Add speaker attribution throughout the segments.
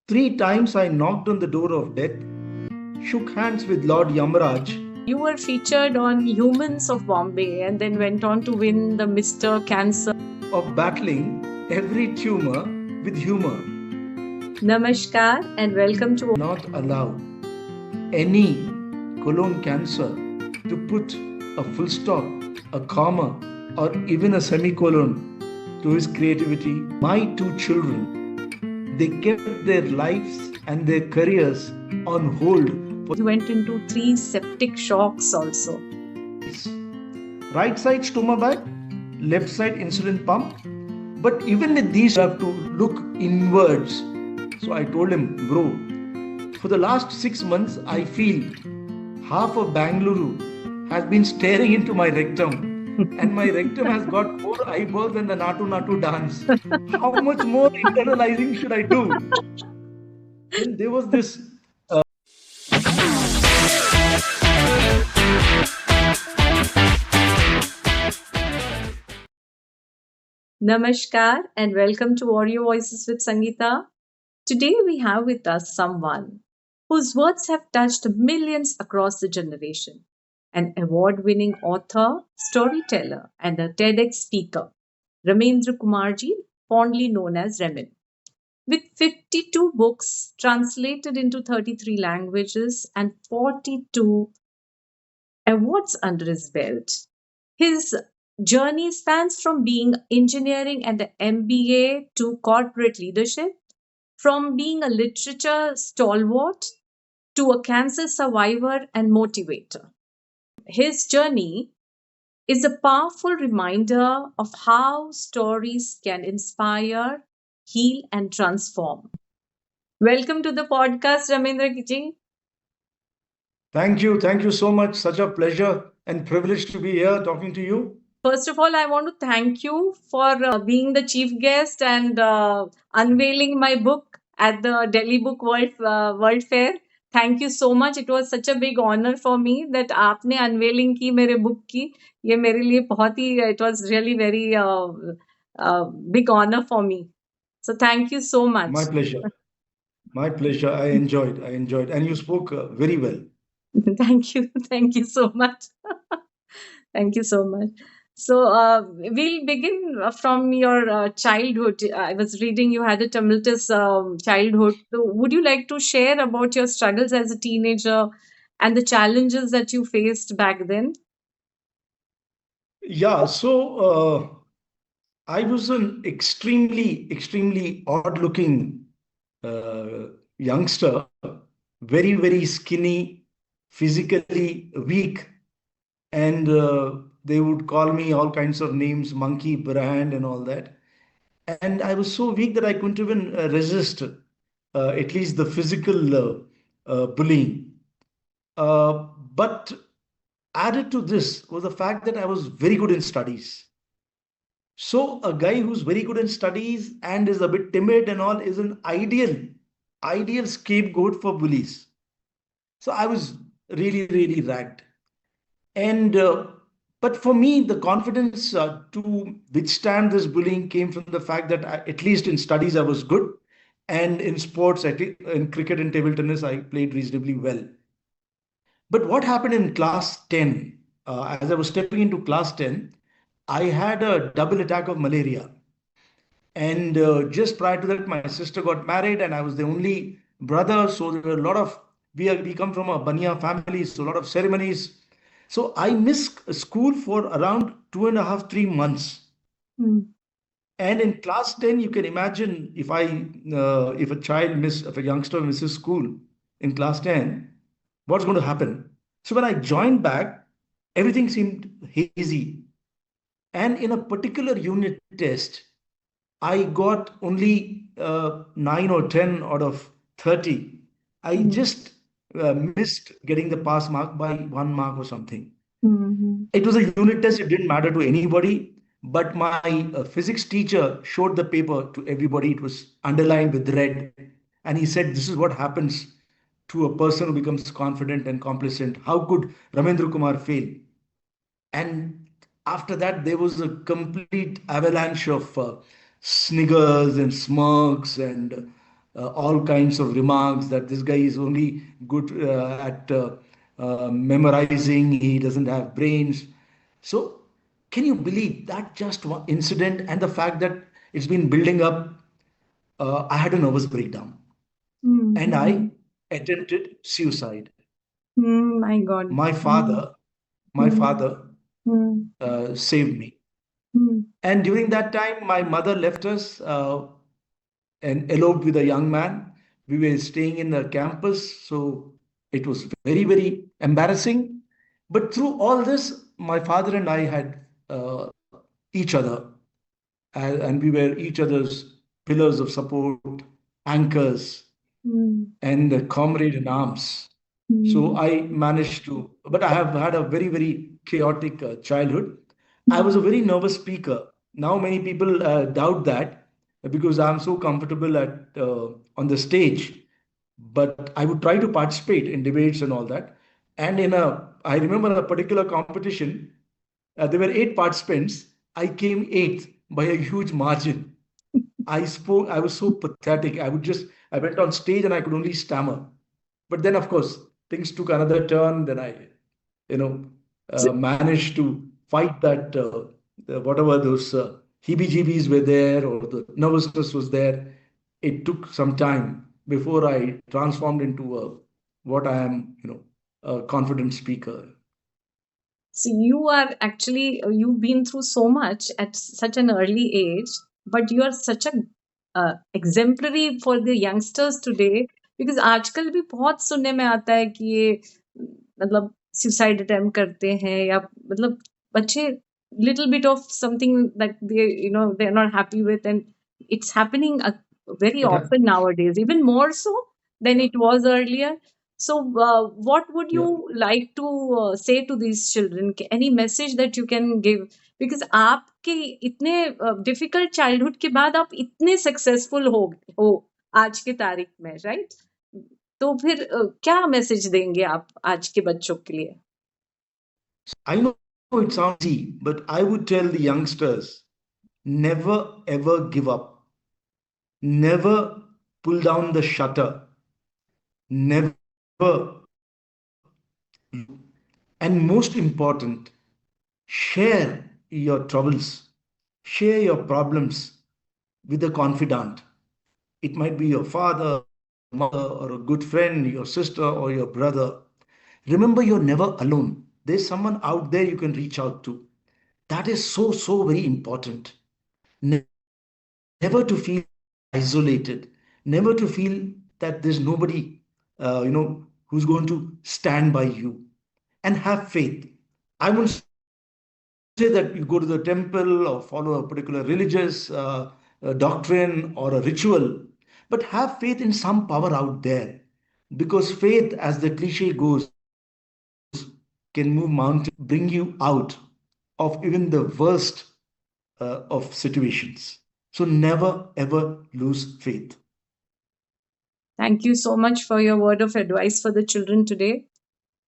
Speaker 1: 3 times I knocked on the door of death, shook hands with Lord Yamaraj.
Speaker 2: You were featured on Humans of Bombay and then went on to win the Mr. Cancer.
Speaker 1: Of battling every tumor with humor.
Speaker 2: Namaskar and welcome to
Speaker 1: Not allow any colon cancer to put a full stop, a comma, or even a semicolon to his creativity. My 2 children, they kept their lives and their careers on hold.
Speaker 2: You went into 3 septic shocks also.
Speaker 1: Right side stoma bag, left side insulin pump. But even with these, you have to look inwards. So I told him, bro, for the last 6 months, I feel half of Bangalore has been staring into my rectum. And my rectum has got more eyeballs than the Natu Natu dance. How much more internalizing should I do? Then there was this
Speaker 2: Namaskar and welcome to Audio Voices with Sangita. Today we have with us someone whose words have touched millions across the generation. An award-winning author, storyteller, and a TEDx speaker, Ramendra Kumarji, fondly known as Ramen. With 52 books translated into 33 languages and 42 awards under his belt, his journey spans from being engineering and an MBA to corporate leadership, from being a literature stalwart to a cancer survivor and motivator. His journey is a powerful reminder of how stories can inspire, heal, and transform. Welcome to the podcast, Ramendra ji.
Speaker 1: Thank you. Thank you so much. Such a pleasure and privilege to be here talking to you.
Speaker 2: First of all, I want to thank you for being the chief guest and unveiling my book at the Delhi Book World Fair. Thank you so much. It was such a big honor for me that आपने unveiling की मेरे book की. ये मेरे लिए बहुत ही it was really very big honor for me. So thank you so much.
Speaker 1: My pleasure. My pleasure. I enjoyed. And you spoke very well.
Speaker 2: Thank you. Thank you so much. Thank you so much. So we'll begin from your childhood. I was reading you had a tumultuous childhood. So would you like to share about your struggles as a teenager and the challenges that you faced back then?
Speaker 1: Yeah, so I was an extremely odd-looking youngster, very skinny, physically weak, and they would call me all kinds of names, monkey brand and all that. And I was so weak that I couldn't even resist at least the physical bullying. But added to this was the fact that I was very good in studies. So a guy who's very good in studies and is a bit timid and all is an ideal scapegoat for bullies. So I was really ragged. And but for me, the confidence to withstand this bullying came from the fact that at least in studies I was good, and in sports, in cricket and table tennis, I played reasonably well. But what happened in class 10? As I was stepping into class 10, I had a double attack of malaria. And just prior to that, my sister got married, and I was the only brother. So there were a lot of, we come from a Banya family, so a lot of ceremonies. So I missed school for around 2.5, 3 months. And in class 10, you can imagine if if a youngster misses school in class 10, what's going to happen? So when I joined back, everything seemed hazy. And in a particular unit test, I got only 9 or 10 out of 30. I just missed getting the pass mark by 1 mark or something. It was a unit test, it didn't matter to anybody. But my physics teacher showed the paper to everybody. It was underlined with red. And he said, this is what happens to a person who becomes confident and complacent. How could Ramendra Kumar fail? And after that, there was a complete avalanche of sniggers and smirks and all kinds of remarks that this guy is only good at memorizing, he doesn't have brains. So, can you believe that just one incident and the fact that it's been building up? I had a nervous breakdown and I
Speaker 2: Mm-hmm.
Speaker 1: attempted suicide.
Speaker 2: Mm, my God.
Speaker 1: My
Speaker 2: Mm,
Speaker 1: father, my
Speaker 2: mm,
Speaker 1: father
Speaker 2: mm,
Speaker 1: saved me.
Speaker 2: mm,
Speaker 1: And during that time, my mother left us and eloped with a young man. We were staying in the campus, so it was very, very embarrassing. But through all this, my father and I had each other, and we were each other's pillars of support, anchors,
Speaker 2: mm,
Speaker 1: and a comrade in arms. So
Speaker 2: mm,
Speaker 1: I managed to, but I have had a very, very chaotic childhood. I was a
Speaker 2: mm.
Speaker 1: very nervous speaker. Now many people doubt that because I'm so comfortable at on the stage. But I would try to participate in debates and all that. And I remember a particular competition, there were eight participants. I came eighth by a huge margin. I was so pathetic. I went on stage and I could only stammer. But then, of course, things took another turn. Then you know,
Speaker 2: So,
Speaker 1: managed to fight that, whatever those heebie-jeebies were there or the nervousness was there. It took some time before I transformed into what I am, a confident speaker.
Speaker 2: so you are actually, you've been through so much at such an early age, but you are such a exemplary for the youngsters today, because आजकल भी बहुत सुनने में आता है कि ये मतलब suicide attempt करते हैं, या मतलब बच्चे little bit of something that they're not happy with, and it's happening very
Speaker 1: It ha-
Speaker 2: often nowadays, even more so than it was earlier. So, what would
Speaker 1: yeah.
Speaker 2: you like to say to these children? Any message that you can give? Because आपके इतने difficult childhood के बाद आप इतने successful हो आज के तारीख में, right? तो फिर क्या मैसेज देंगे आप आज के बच्चों के लिए?
Speaker 1: I know it sounds easy, but I would tell the youngsters never ever give up, never pull down the shutter, never and most important, share your troubles, share your problems with a confidant. It might be your father, mother, or a good friend, your sister, or your brother. Remember, you're never alone. There's someone out there you can reach out to. That is so, so very important. Never to feel isolated, never to feel that there's nobody, who's going to stand by you. And have faith. I wouldn't say that you go to the temple or follow a particular religious doctrine or a ritual, but have faith in some power out there. Because faith, as the cliche goes, can move mountains, bring you out of even the worst of situations. So never ever lose faith.
Speaker 2: Thank you so much for your word of advice for the children today.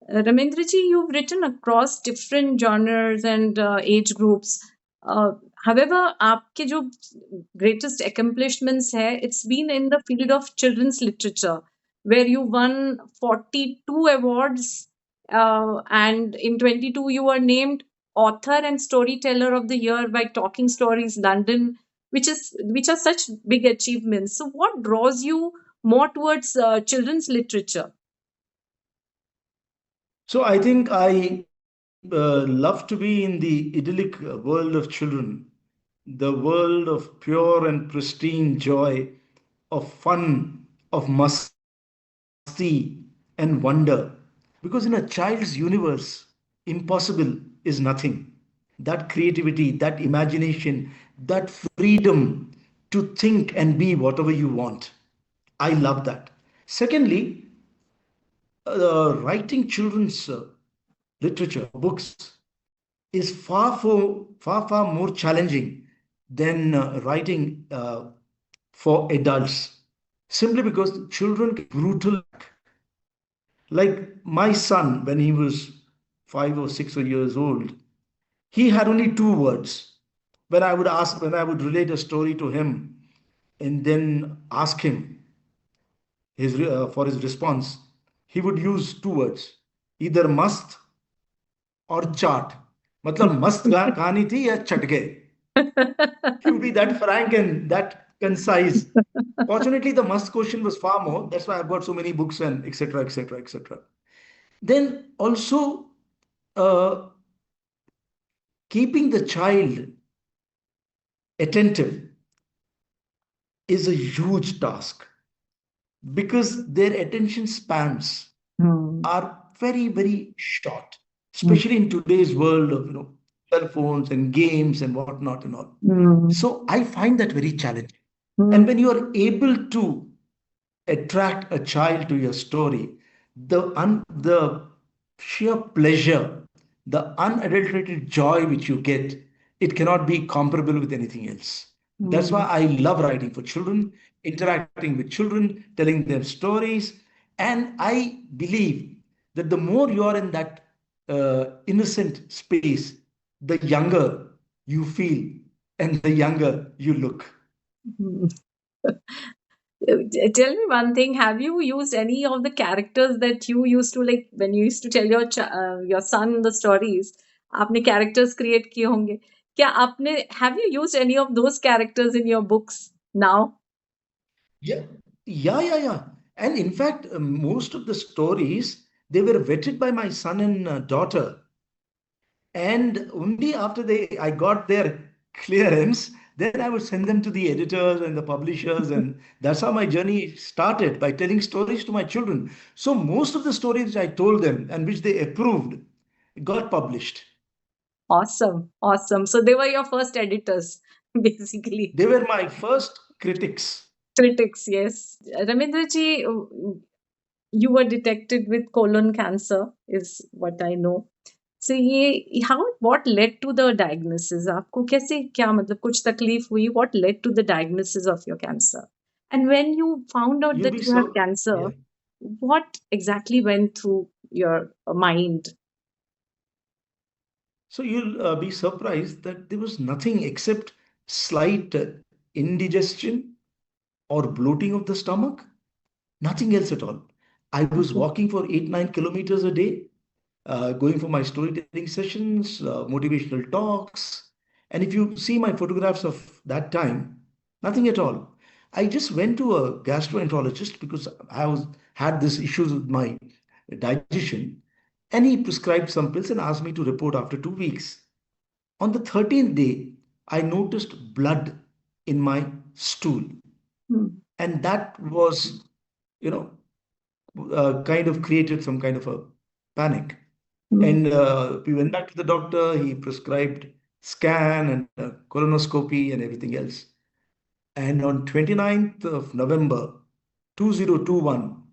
Speaker 2: Ramendra ji, you've written across different genres and age groups. Uh, However, आपके जो greatest accomplishments है, it's been in the field of children's literature, where you won 42 awards, and in 22 you were named author and storyteller of the year by Talking Stories London, which are such big achievements. So, what draws you more towards children's literature?
Speaker 1: So I think I love to be in the idyllic world of children, the world of pure and pristine joy, of fun, of musty and wonder. Because in a child's universe, impossible is nothing. That creativity, that imagination, that freedom to think and be whatever you want. I love that. Secondly, writing children's literature or books is far more challenging than writing for adults. Simply because children get brutal. Like my son, when he was 5 or 6 years old, he had only two words. When I would relate a story to him and then ask him, for his response, he would use two words, either mast or chaat. मतलब मस्त कहानी थी या चट गए. He would be that frank and that concise. Fortunately, the must question was far more. That's why I've got so many books and etc. etc. etc. Then also uh, keeping the child attentive is a huge task because their attention spans
Speaker 2: Hmm.
Speaker 1: are very, very short,
Speaker 2: Hmm.
Speaker 1: especially in today's world of cell phones and games and whatnot and all.
Speaker 2: Hmm.
Speaker 1: So I find that very challenging.
Speaker 2: Hmm.
Speaker 1: And when you are able to attract a child to your story, the sheer pleasure, the unadulterated joy which you get, it cannot be comparable with anything else. That's why
Speaker 2: Hmm.
Speaker 1: I love writing for children, interacting with children, telling them stories. And I believe that the more you are in that innocent space, the younger you feel and the younger you look.
Speaker 2: Hmm. Tell me one thing. Have you used any of the characters that you used to like when you used to tell your son the stories? आपने characters create किए होंगे. क्या आपने have you used any of those characters in your books now?
Speaker 1: Yeah, yeah. And in fact, most of the stories they were vetted by my son and daughter, and only after I got their clearance, then I would send them to the editors and the publishers, and that's how my journey started by telling stories to my children. So most of the stories I told them and which they approved got published.
Speaker 2: Awesome, awesome. So they were your first editors, basically.
Speaker 1: They were my first critics.
Speaker 2: Critics, yes. Ramendra ji, you were detected with colon cancer, is what I know. So ये how what led to the diagnosis? आपको कैसे क्या मतलब कुछ तकलीफ हुई? What led to the diagnosis of your cancer? And when you found out
Speaker 1: You'll
Speaker 2: that
Speaker 1: be
Speaker 2: you have
Speaker 1: so
Speaker 2: cancer,
Speaker 1: yeah.
Speaker 2: what exactly went through your mind?
Speaker 1: So you'll be surprised that there was nothing except slight indigestion or bloating of the stomach, nothing else at all. I was
Speaker 2: Okay.
Speaker 1: walking for 8, 9 kilometers a day, going for my storytelling sessions, motivational talks. And if you see my photographs of that time, nothing at all. I just went to a gastroenterologist because I was had this issues with my digestion, and he prescribed some pills and asked me to report after 2 weeks. On the 13th day, I noticed blood in my stool,
Speaker 2: Hmm.
Speaker 1: and that was, you know, kind of created some kind of a panic.
Speaker 2: Hmm.
Speaker 1: And we went back to the doctor. He prescribed scan and colonoscopy and everything else. And on 29th of November 2021,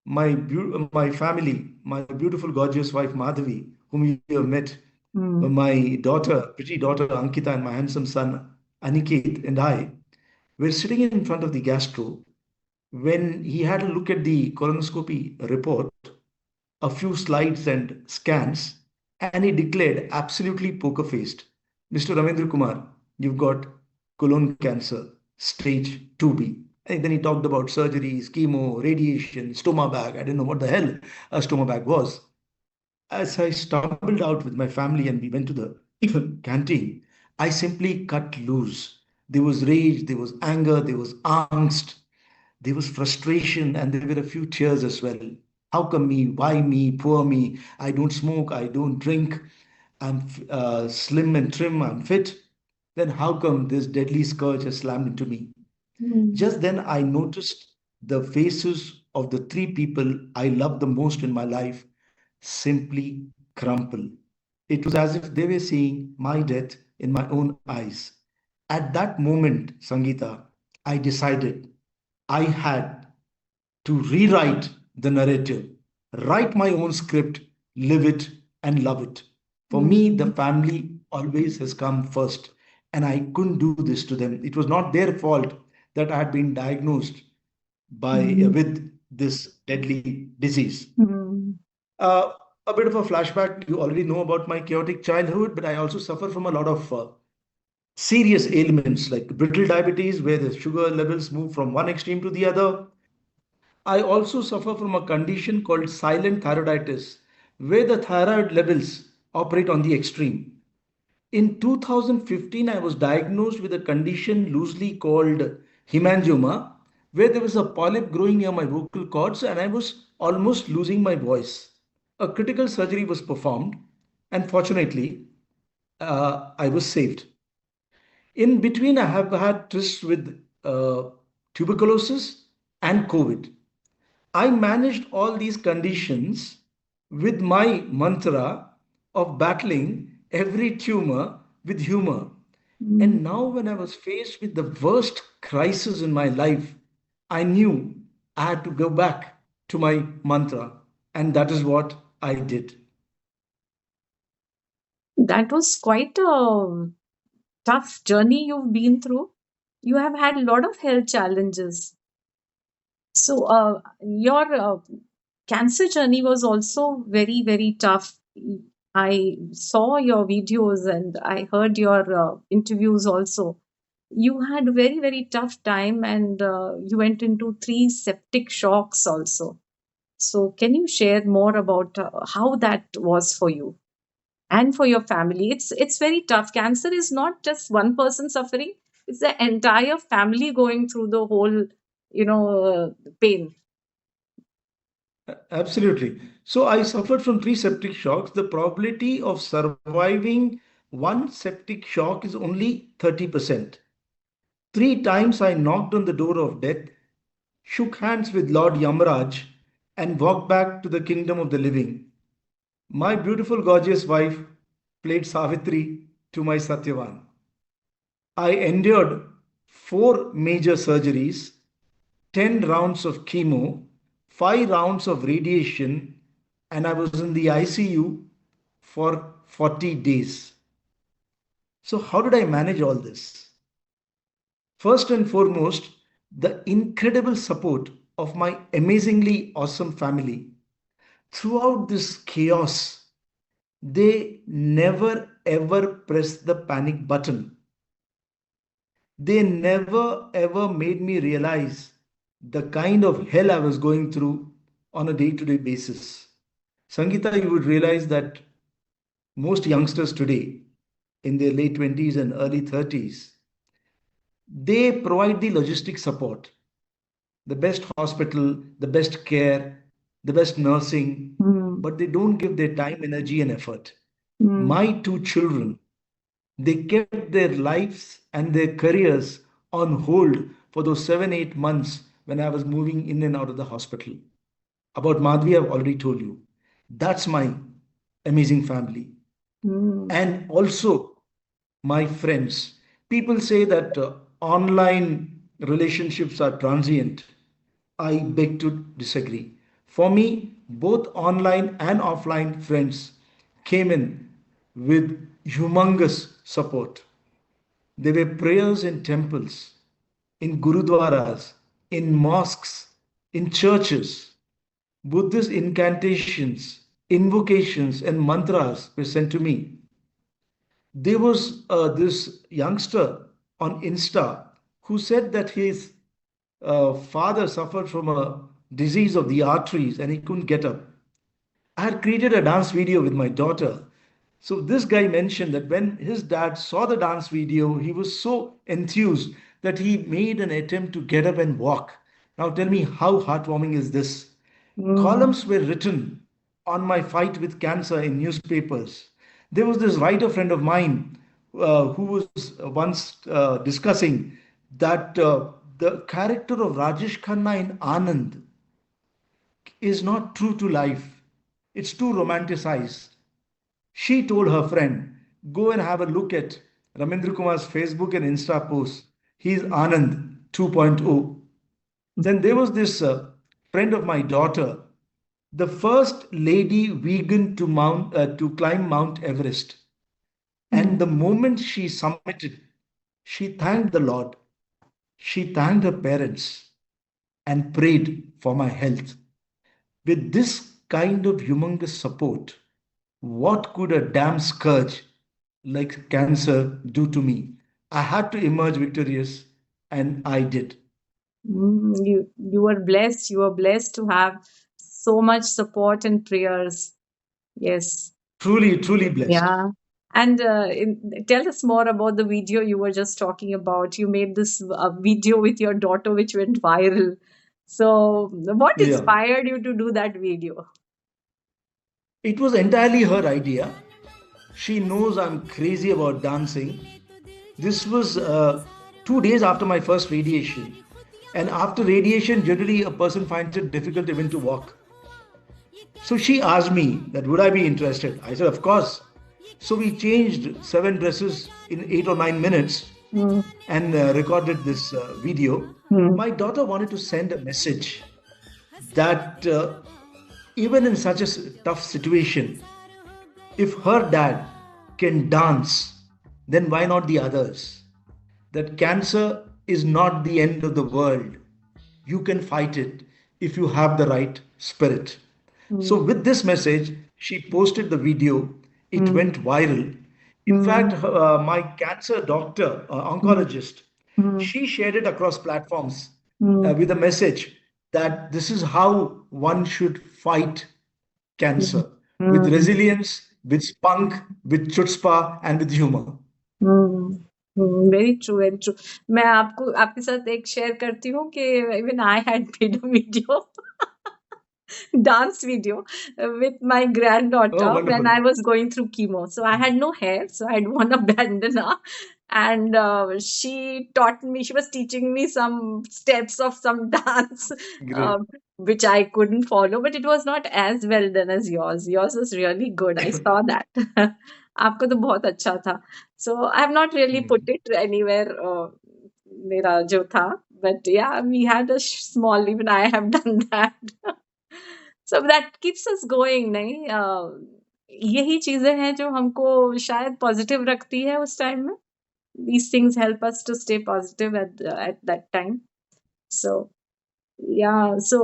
Speaker 1: my family, my beautiful, gorgeous wife Madhavi, whom you have met,
Speaker 2: Hmm.
Speaker 1: my daughter, pretty daughter Ankita, and my handsome son Aniket, and I were sitting in front of the gastro when he had a look at the colonoscopy report, a few slides and scans, and he declared, absolutely poker faced, Mr. Ramendra Kumar, you've got colon cancer, stage 2B. And then he talked about surgeries, chemo, radiation, stoma bag. I didn't know what the hell a stoma bag was. As I stumbled out with my family and we went to the canteen, I simply cut loose. There was rage, there was anger, there was angst, there was frustration, and there were a few tears as well. How come me? Why me? Poor me. I don't smoke, I don't drink, I'm slim and trim, I'm fit. Then how come this deadly scourge has slammed into me?
Speaker 2: Hmm.
Speaker 1: Just then I noticed the faces of the three people I love the most in my life simply crumple. It was as if they were seeing my death in my own eyes. At that moment, Sangita, I decided I had to rewrite the narrative, write my own script, live it, and love it. For me, the
Speaker 2: Hmm.
Speaker 1: family always has come first, and I couldn't do this to them. It was not their fault that I had been diagnosed
Speaker 2: Hmm.
Speaker 1: with this deadly disease.
Speaker 2: Hmm.
Speaker 1: Uh, a bit of a flashback. You already know about my chaotic childhood, but I also suffer from a lot of serious ailments like brittle diabetes, where the sugar levels move from one extreme to the other, I also suffer from a condition called silent thyroiditis, where the thyroid levels operate on the extreme. In 2015, I was diagnosed with a condition loosely called hemangioma, where there was a polyp growing near my vocal cords and I was almost losing my voice. A critical surgery was performed, and fortunately, I was saved. In between, I have had trysts with tuberculosis and COVID. I managed all these conditions with my mantra of battling every tumor with humor.
Speaker 2: Mm.
Speaker 1: And now, when I was faced with the worst crisis in my life, I knew I had to go back to my mantra. And that is what I did.
Speaker 2: That was quite a tough journey you've been through. You have had a lot of health challenges. So, your cancer journey was also very, very tough. I saw your videos and I heard your interviews also. You had a very, very tough time and you went into three septic shocks also. So, can you share more about how that was for you and for your family? It's very tough. Cancer is not just one person suffering; it's the entire family going through the whole, pain.
Speaker 1: Absolutely. So I suffered from three septic shocks. The probability of surviving one septic shock is only 30%. Three times I knocked on the door of death, shook hands with Lord Yamaraj, and walked back to the kingdom of the living. My beautiful, gorgeous wife played Savitri to my Satyavan. I endured four major surgeries, 10 rounds of chemo, 5 rounds of radiation, and I was in the ICU for 40 days. So, how did I manage all this? First and foremost, the incredible support of my amazingly awesome family. Throughout this chaos, they never ever pressed the panic button. They never ever made me realize the kind of hell I was going through on a day to day basis. Sangita, you would realize that most youngsters today, in their late 20s and early 30s, they provide the logistic support, the best hospital, the best care, the best nursing,
Speaker 2: Mm,
Speaker 1: but they don't give their time, energy, and effort.
Speaker 2: mm,
Speaker 1: My two children, they kept their lives and their careers on hold for those 7, 8 months when I was moving in and out of the hospital. About Madhvi, I've already told you. That's my amazing family.
Speaker 2: mm,
Speaker 1: And also my friends. People say that online relationships are transient. I beg to disagree. For me, both online and offline friends came in with humongous support. There were prayers in temples, in gurudwaras, in mosques, in churches. Buddhist incantations, invocations, and mantras were sent to me. There was this youngster on Insta who said that his father suffered from a disease of the arteries and he couldn't get up. I had created a dance video with my daughter. So this guy mentioned that when his dad saw the dance video, he was so enthused that he made an attempt to get up and walk. Now tell me, how heartwarming is this?
Speaker 2: mm,
Speaker 1: Columns were written on my fight with cancer in newspapers. There was this writer friend of mine who was once discussing that the character of Rajesh Khanna in Anand is not true to life. It's too romanticized. She told her friend, go and have a look at Ramendra Kumar's Facebook and Insta posts. He's Anand 2.0. Then there was this friend of my daughter, the first lady vegan to climb Mount Everest. And
Speaker 2: mm,
Speaker 1: the moment she summited, she thanked the Lord. She thanked her parents and prayed for my health. With this kind of humongous support, what could a damn scourge like cancer do to me? I had to emerge victorious, and I did.
Speaker 2: You were blessed. You were blessed to have so much support and prayers. Yes.
Speaker 1: Truly, truly blessed.
Speaker 2: Yeah. And tell us more about the video you were just talking about. You made this video with your daughter, which went viral. So, what
Speaker 1: Yeah.
Speaker 2: inspired you to do that video?
Speaker 1: It was entirely her idea. She knows I'm crazy about dancing. This was 2 days after my first radiation. And after radiation, generally a person finds it difficult even to walk. So she asked me that would I be interested? I said, of course. So we changed 7 dresses in 8 or 9 minutes
Speaker 2: Hmm.
Speaker 1: and recorded this video.
Speaker 2: Hmm.
Speaker 1: My daughter wanted to send a message that even in such a tough situation, if her dad can dance, then why not the others? That cancer is not the end of the world. You can fight it if you have the right spirit.
Speaker 2: Hmm.
Speaker 1: So, with this message, she posted the video. It
Speaker 2: Hmm.
Speaker 1: went viral. In
Speaker 2: Hmm.
Speaker 1: fact, my cancer doctor,
Speaker 2: Hmm.
Speaker 1: oncologist,
Speaker 2: Hmm.
Speaker 1: she shared it across platforms
Speaker 2: Hmm.
Speaker 1: with a message that this is how one should fight
Speaker 2: Hmm.
Speaker 1: cancer with
Speaker 2: Hmm.
Speaker 1: resilience, with spunk, with chutzpah, and with humor.
Speaker 2: Very true very true मैं आपको आपके साथ एक share करती हूँ कि even I had made a video dance video with my
Speaker 1: Oh,
Speaker 2: granddaughter when
Speaker 1: wonderful.
Speaker 2: I was going through chemo. So I had no hair, so I had worn a bandana, and she taught me. She was teaching me some steps of some dance,
Speaker 1: Great.
Speaker 2: which I couldn't follow, but it was not as well done as yours. Yours was really good. I saw that. आपको तो बहुत अच्छा था. So I have not really put
Speaker 1: Mm.
Speaker 2: it anywhere. मेरा जो था, but yeah, we had a small. Even I have done that. So that keeps us going, नहीं? यही चीजें हैं जो हमको शायद पॉजिटिव रखती है उस टाइम में. These things help us to stay positive at that time. So yeah, so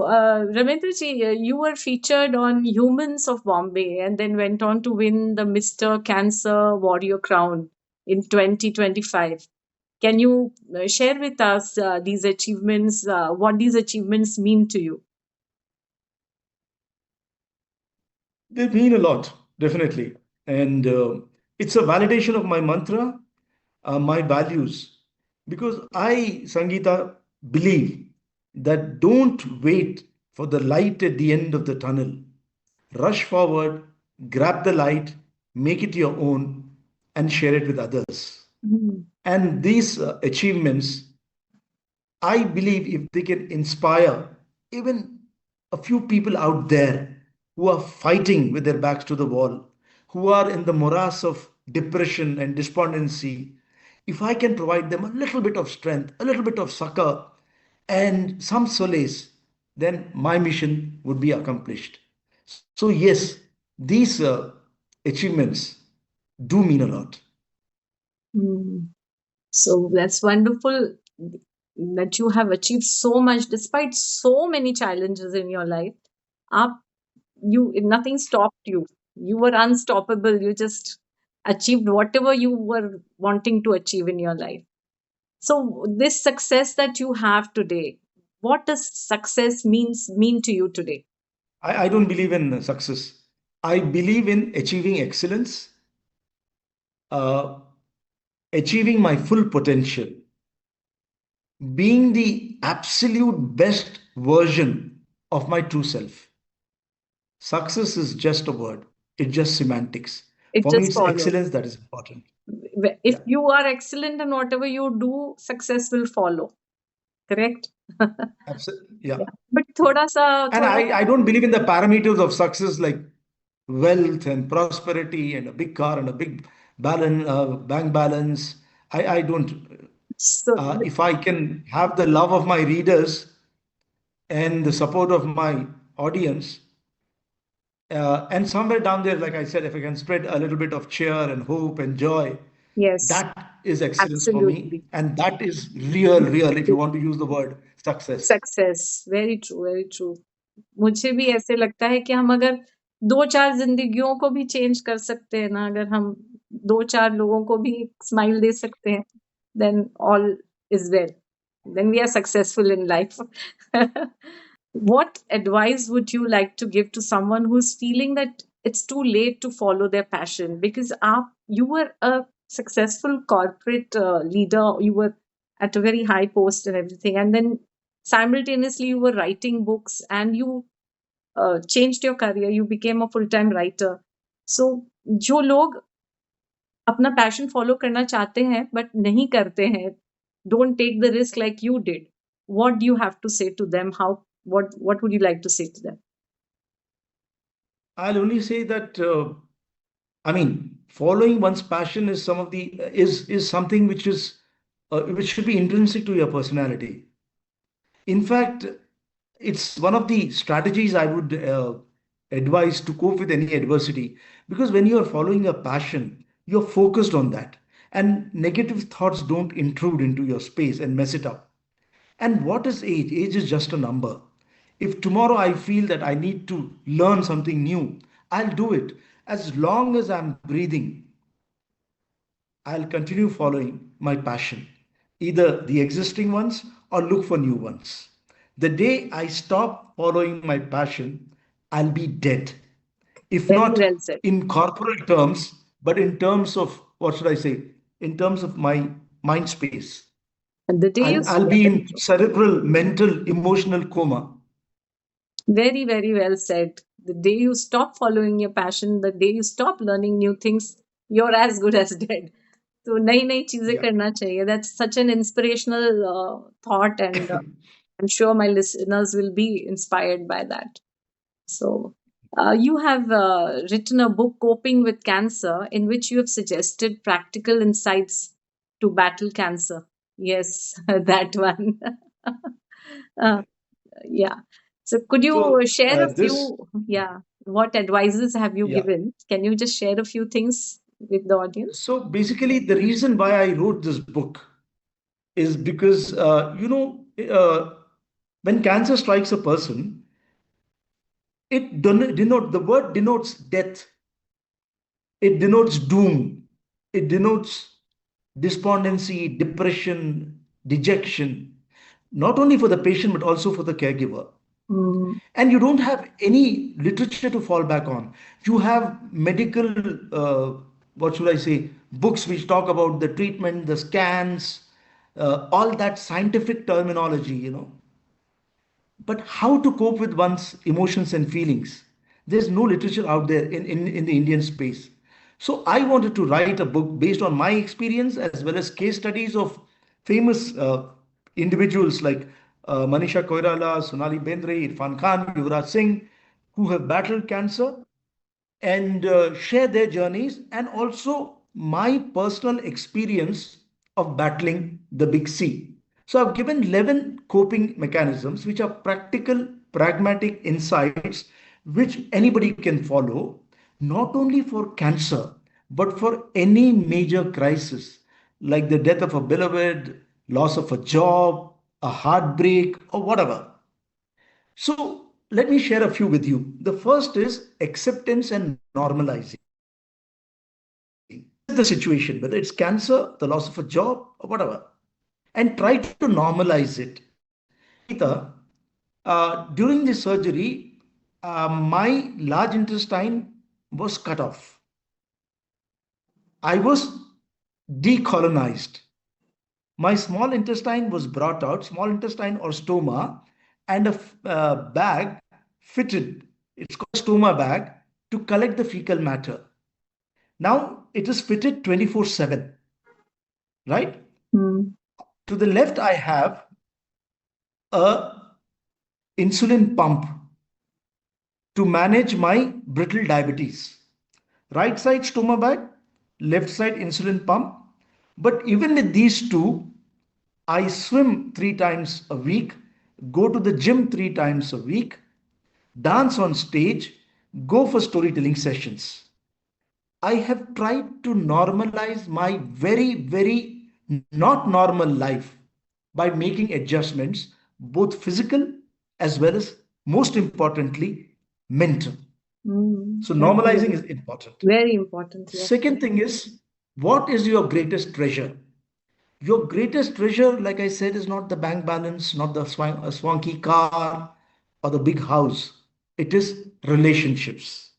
Speaker 2: Ramendra ji, you were featured on Humans of Bombay and then went on to win the Mr. Cancer Warrior Crown in 2025. Can you share with us these achievements, what these achievements mean to you?
Speaker 1: They mean a lot, definitely. And it's a validation of my mantra, my values. Because I, Sangita, believe that don't wait for the light at the end of the tunnel. Rush forward, grab the light, make it your own, and share it with others.
Speaker 2: Mhm.
Speaker 1: And these achievements, I believe if they can inspire even a few people out there who are fighting with their backs to the wall, who are in the morass of depression and despondency, if I can provide them a little bit of strength, a little bit of succor, and some solace, then my mission would be accomplished. So, yes, these achievements do mean a lot.
Speaker 2: Hmm. So that's wonderful that you have achieved so much despite so many challenges in your life. Up, nothing stopped you. You were unstoppable. You just achieved whatever you were wanting to achieve in your life. So this success that you have today, what does success mean to you today?
Speaker 1: I don't believe in success. I believe in achieving excellence, uh, achieving my full potential, being the absolute best version of my true self. Success is just a word, it's just semantics.
Speaker 2: It
Speaker 1: For me,
Speaker 2: just
Speaker 1: it's
Speaker 2: follows.
Speaker 1: excellence that is important.
Speaker 2: If
Speaker 1: Yeah,
Speaker 2: you are excellent in whatever you do, success will follow. Correct?
Speaker 1: absolutely. Yeah,
Speaker 2: Yeah. But
Speaker 1: yeah. And
Speaker 2: थोड़ा
Speaker 1: I don't believe in the parameters of success like wealth and prosperity and a big car and a big bank balance. I don't.
Speaker 2: so
Speaker 1: If I can have the love of my readers and the support of my audience, and somewhere down there, like I said, if I can spread a little bit of cheer and hope and joy,
Speaker 2: yes,
Speaker 1: that is excellence for me.
Speaker 2: absolutely.
Speaker 1: And that is real, real, if you want to use the word success.
Speaker 2: Success very true very true. मुझे भी ऐसे लगता है कि हम अगर 2-4 ज़िंदगियों को भी चेंज कर सकते हैं ना, अगर हम 2-4 लोगों को भी स्माइल दे सकते हैं, then all is well. then we are successful in life. What advice would you like to give to someone who's feeling that it's too late to follow their passion? Because you were a successful corporate leader, you were at a very high post and everything, and then simultaneously you were writing books and you changed your career, you became a full time writer. So, जो लोग अपना passion follow करना चाहते हैं but नहीं करते हैं, don't take the risk like you did, what do you have to say to them? How, what would you like to say to them?
Speaker 1: I'll only say that I mean, following one's passion is some of the is something which should be intrinsic to your personality. In fact, it's one of the strategies I would advise to cope with any adversity. Because when you are following a passion, you're focused on that, and negative thoughts don't intrude into your space and mess it up. And what is age? Age is just a number. If tomorrow I feel that I need to learn something new, I'll do it. As long as I'm breathing, I'll continue following my passion, either the existing ones or look for new ones. The day I stop following my passion, I'll be dead. If
Speaker 2: Very
Speaker 1: not
Speaker 2: well said.
Speaker 1: in corporal terms, but in terms of, what should I say, in terms of my mind space.
Speaker 2: And the day you
Speaker 1: I'll be in cerebral, mental, emotional coma.
Speaker 2: very, very well said. The day you stop following your passion, the day you stop learning new things, you're as good as dead. तो नई नई चीजें
Speaker 1: Yeah.
Speaker 2: करना चाहिए. That's such an inspirational thought, and I'm sure my listeners will be inspired by that. So, you have written a book, Coping with Cancer, in which you have suggested practical insights to battle cancer. Yes, that one. uh, yeah. So, could you
Speaker 1: So
Speaker 2: share a
Speaker 1: this,
Speaker 2: few? Yeah. What advices have you
Speaker 1: yeah.
Speaker 2: given? Can you just share a few things with the audience?
Speaker 1: So basically, the reason why I wrote this book is because, when cancer strikes a person, the word denotes death, it denotes doom, it denotes despondency, depression, dejection, not only for the patient but also for the caregiver.
Speaker 2: Mm,
Speaker 1: And you don't have any literature to fall back on. You have medical, what should I say, books which talk about the treatment, the scans, all that scientific terminology, but how to cope with one's emotions and feelings. There's no literature out there in the Indian space. So I wanted to write a book based on my experience as well as case studies of famous individuals like Manisha Koirala, Sonali Bendre, Irfan Khan, Yuvraj Singh, who have battled cancer and share their journeys and also my personal experience of battling the big C. So I've given 11 coping mechanisms which are practical, pragmatic insights which anybody can follow, not only for cancer, but for any major crisis like the death of a beloved, loss of a job, a heartbreak, or whatever. So let me share a few with you. The first is acceptance and normalizing. Accept the situation, whether it's cancer, the loss of a job, or whatever, and try to normalize it. Sangita, during the surgery, my large intestine was cut off. I was decolonized. My small intestine was brought out, small intestine or stoma, and a bag fitted. It's called stoma bag to collect the fecal matter. Now it is fitted 24/7, right?
Speaker 2: mm,
Speaker 1: To the left, I have a insulin pump to manage my brittle diabetes. Right side stoma bag, left side insulin pump. But even with these two, I swim 3 times a week, go to the gym 3 times a week, dance on stage, go for storytelling sessions. I have tried to normalize my very, very not normal life by making adjustments, both physical as well as, most importantly, mental. So, normalizing
Speaker 2: absolutely.
Speaker 1: is important.
Speaker 2: Very important, yes.
Speaker 1: Second thing is, what is your greatest treasure? Your greatest treasure, like I said, is not the bank balance, not the swanky car or the big house. It is relationships.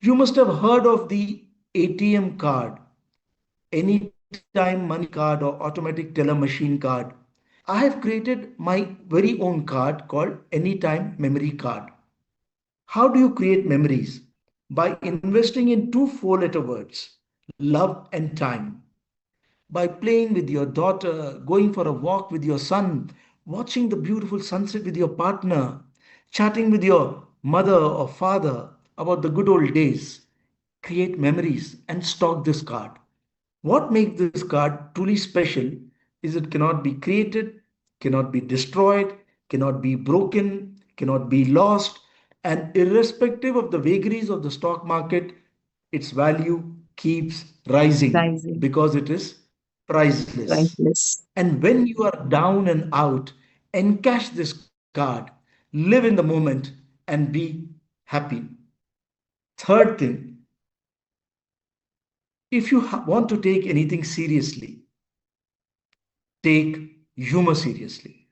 Speaker 1: You must have heard of the ATM card, anytime money card, or automatic teller machine card. I have created my very own card called Anytime Memory Card. How do you create memories? By investing in two four-letter words, love and time. By playing with your daughter, going for a walk with your son, watching the beautiful sunset with your partner, chatting with your mother or father about the good old days. Create memories and stock this card. What makes this card truly special is it cannot be created, cannot be destroyed, cannot be broken, cannot be lost, and irrespective of the vagaries of the stock market, its value keeps rising
Speaker 2: Rising,
Speaker 1: because it is priceless.
Speaker 2: priceless.
Speaker 1: And when you are down and out, encash this card, live in the moment, and be happy. Third thing, if you want to take anything seriously, take humor seriously.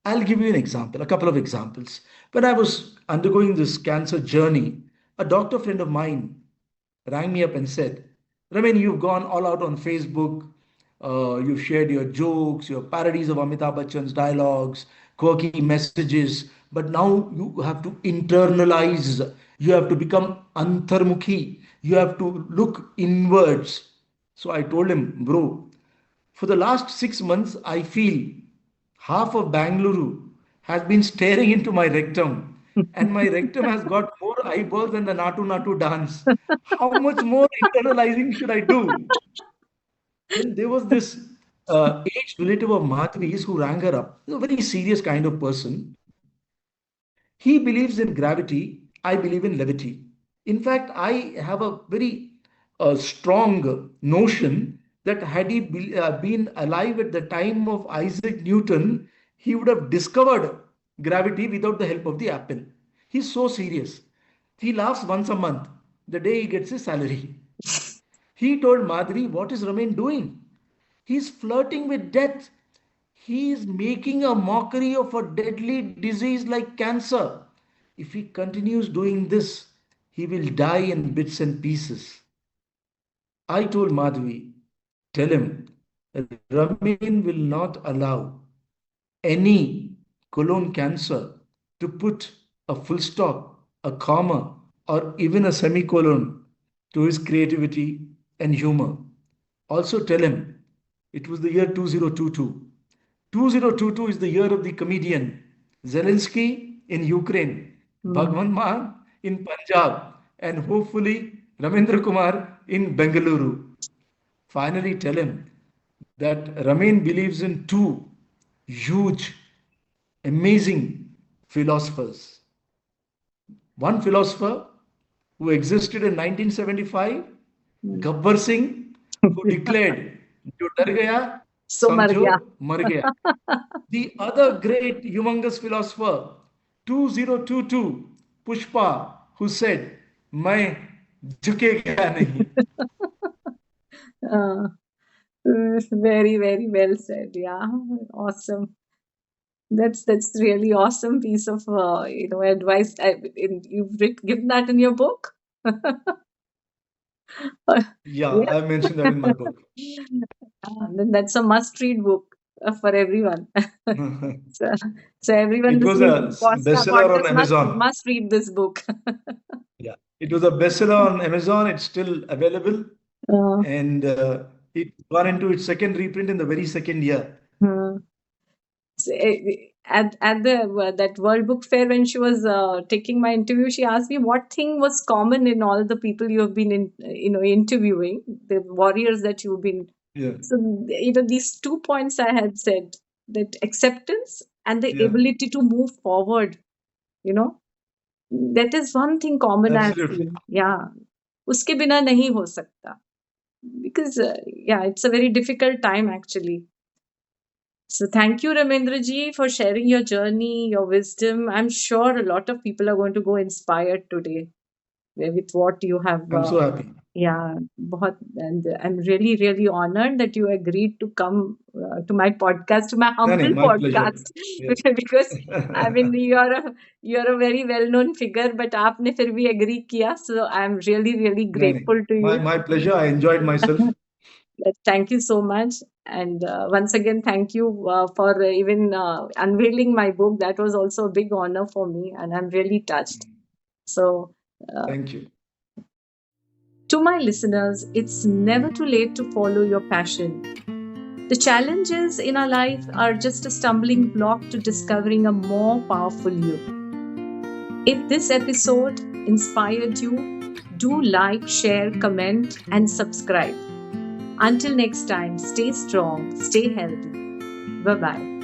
Speaker 1: I'll give you an example, a couple of examples. When I was undergoing this cancer journey, a doctor friend of mine rang me up and said, Ramen, you've gone all out on Facebook. You've shared your jokes, your parodies of Amitabh Bachchan's dialogues, quirky messages, but now you have to internalize, you have to become antharmukhi, you have to look inwards. So I told him, bro, for the last 6 months, I feel half of Bangalore has been staring into my rectum, and my rectum has got more eyeballs than the Natu Natu dance. How much more internalizing should I do? Then there was this aged relative of Madhvi's who rang her up. He's a very serious kind of person. He believes in gravity. I believe in levity. In fact, I have a very strong notion that had he been alive at the time of Isaac Newton, he would have discovered gravity without the help of the apple. He's so serious. He laughs once a month, the day he gets his salary. He told Madhuri, what is Ramen doing? He's flirting with death. He is making a mockery of a deadly disease like cancer. If he continues doing this, he will die in bits and pieces. I told Madhvi, tell him, Ramin will not allow any colon cancer to put a full stop, a comma, or even a semicolon to his creativity and humor. Also, tell him it was the year 2022. 2022 is the year of the comedian. Zelensky in Ukraine,
Speaker 2: Hmm.
Speaker 1: Bhagwan Maan in Punjab, and hopefully Ramendra Kumar in Bengaluru. Finally, tell him that Ramin believes in two huge, amazing philosophers. One philosopher who existed in 1975,
Speaker 2: Hmm.
Speaker 1: Gabbar Singh, who declared, जो डर गया,
Speaker 2: So mar
Speaker 1: समझो
Speaker 2: gaya.
Speaker 1: मर गया. The other great, humongous philosopher, 2022, Pushpa, who said, मैं झुकेगा नहीं.
Speaker 2: Uh, very, very well said. Yeah, awesome. That's really awesome piece of advice. Given that in your book.
Speaker 1: Yeah,
Speaker 2: Yeah.
Speaker 1: I mentioned that in my book.
Speaker 2: Then that's a must-read book for everyone. So, so everyone
Speaker 1: It was
Speaker 2: listening
Speaker 1: a
Speaker 2: to the
Speaker 1: bestseller on
Speaker 2: podcast
Speaker 1: Amazon.
Speaker 2: must read this book.
Speaker 1: Yeah, it was a bestseller on Amazon. It's still available,
Speaker 2: Uh,
Speaker 1: and it got into its second reprint in the very second year.
Speaker 2: uh, at the that World Book Fair, when she was taking my interview, she asked me what thing was common in all the people you have been interviewing, the warriors that you've been.
Speaker 1: Yeah,
Speaker 2: So these 2 points I had said, that acceptance and the
Speaker 1: yeah,
Speaker 2: ability to move forward. You know, that is one thing common I have
Speaker 1: absolutely.
Speaker 2: seen. Yeah, उसके बिना नहीं हो सकता, because yeah, it's a very difficult time actually. So thank you, Ramendra ji, for sharing your journey, your wisdom. I'm sure a lot of people are going to go inspired today. with what you have.
Speaker 1: I'm so happy.
Speaker 2: Yeah, and I'm really, really honored that you agreed to come to my podcast, to my
Speaker 1: No, no,
Speaker 2: humble
Speaker 1: my pleasure.
Speaker 2: podcast,
Speaker 1: Yes.
Speaker 2: because I mean you're a very well known figure, but आपने फिर भी agree किया, so I'm really, really
Speaker 1: No, no.
Speaker 2: grateful to you.
Speaker 1: My pleasure. I enjoyed myself.
Speaker 2: Thank you so much. And once again, thank you for even unveiling my book. That was also a big honor for me, and I'm really touched. So, uh,
Speaker 1: Thank you.
Speaker 2: to my listeners, it's never too late to follow your passion. The challenges in our life are just a stumbling block to discovering a more powerful you. If this episode inspired you, do like, share, comment, and subscribe. Until next time, stay strong, stay healthy. Bye bye.